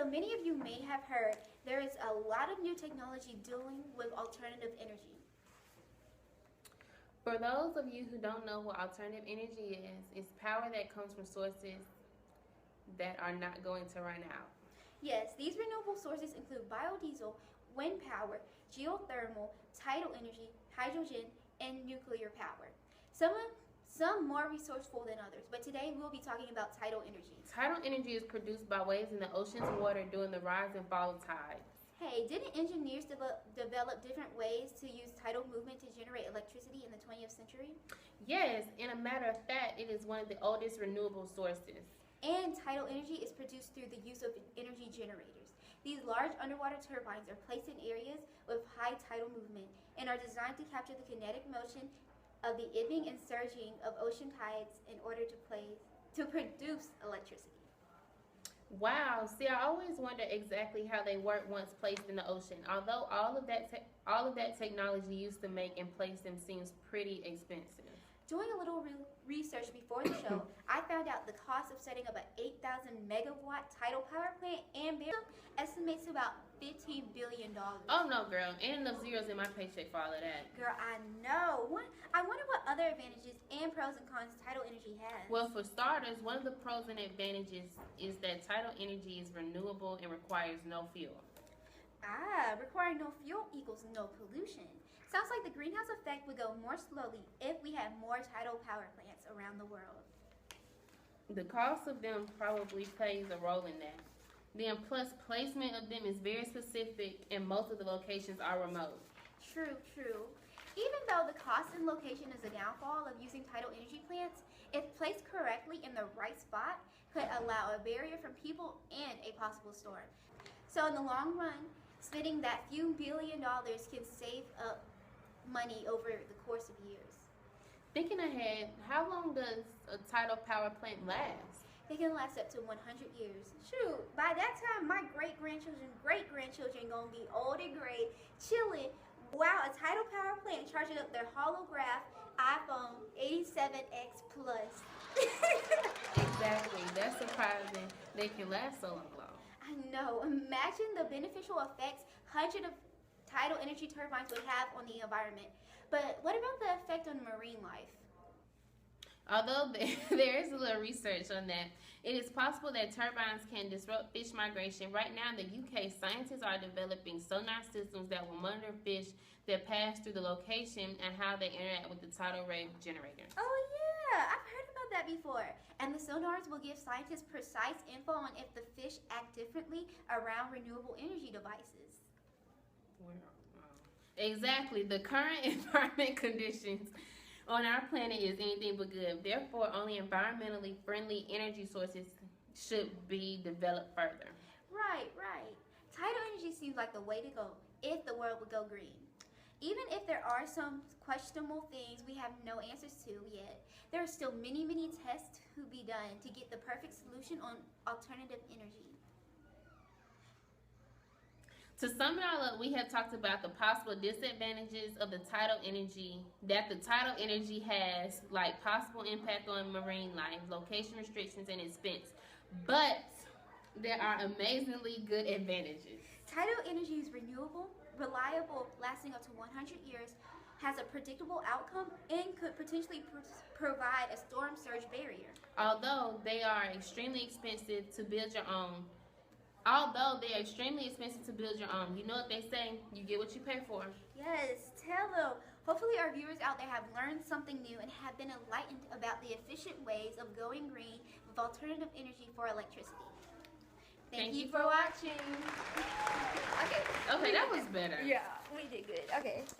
So many of you may have heard there is a lot of new technology dealing with alternative energy. For those of you who don't know what alternative energy is, it's power that comes from sources that are not going to run out. Yes, these renewable sources include biodiesel, wind power, geothermal, tidal energy, hydrogen, and nuclear power. Some more resourceful than others, but today we'll be talking about tidal energy. Tidal energy is produced by waves in the ocean's water during the rise and fall of tides. Hey, didn't engineers develop different ways to use tidal movement to generate electricity in the 20th century? Yes, in a matter of fact, it is one of the oldest renewable sources. And tidal energy is produced through the use of energy generators. These large underwater turbines are placed in areas with high tidal movement and are designed to capture the kinetic motion of the ebbing and surging of ocean tides in order to produce electricity. Wow, see, I always wonder exactly how they work once placed in the ocean. Although all of that technology used to make and place them seems pretty expensive. Doing a little research before the show, I found out the cost of setting up an 8,000 megawatt tidal power plant and estimates about $15 billion. Oh no, girl, ain't enough zeros in my paycheck for all of that. Girl, I know. I wonder what other advantages and pros and cons tidal energy has. Well, for starters, one of the pros and advantages is that tidal energy is renewable and requires no fuel. Requiring no fuel equals no pollution. Sounds like the greenhouse effect would go more slowly if we had more tidal power plants around the world. The cost of them probably plays a role in that. Then plus placement of them is very specific and most of the locations are remote. True. Even though the cost and location is a downfall of using tidal energy plants, if placed correctly in the right spot, could allow a barrier from people and a possible storm. So in the long run, spending that few $1 billion can save up money over the course of years. Thinking ahead, how long does a tidal power plant last? They can last up to 100 years. Shoot, by that time, my great-grandchildren gonna be old and gray, chilling. Wow, a tidal power plant charging up their holograph iPhone 87X Plus. Exactly, that's surprising they can last so long. I know. Imagine the beneficial effects hundreds of tidal energy turbines would have on the environment. But what about the effect on marine life? Although there is a little research on that, it is possible that turbines can disrupt fish migration. Right now in the UK, scientists are developing sonar systems that will monitor fish that pass through the location and how they interact with the tidal wave generators. Oh yeah, I've heard about that before. And the sonars will give scientists precise info on if the fish act differently around renewable energy devices. Exactly. The current environment conditions on our planet is anything but good. Therefore, only environmentally friendly energy sources should be developed further. Right. Tidal energy seems like the way to go if the world would go green. Even if there are some questionable things we have no answers to yet, there are still many tests to be done to get the perfect solution on alternative energy. To sum it all up, we have talked about the possible disadvantages of the tidal energy has, like possible impact on marine life, location restrictions, and expense. But there are amazingly good advantages. Tidal energy is renewable, reliable, lasting up to 100 years, has a predictable outcome, and could potentially provide a storm surge barrier. Although they are extremely expensive to build your own. You know what they say, you get what you pay for. Yes, tell them. Hopefully our viewers out there have learned something new and have been enlightened about the efficient ways of going green with alternative energy for electricity. Thank you for watching. Okay, that was better. Yeah, we did good. Okay.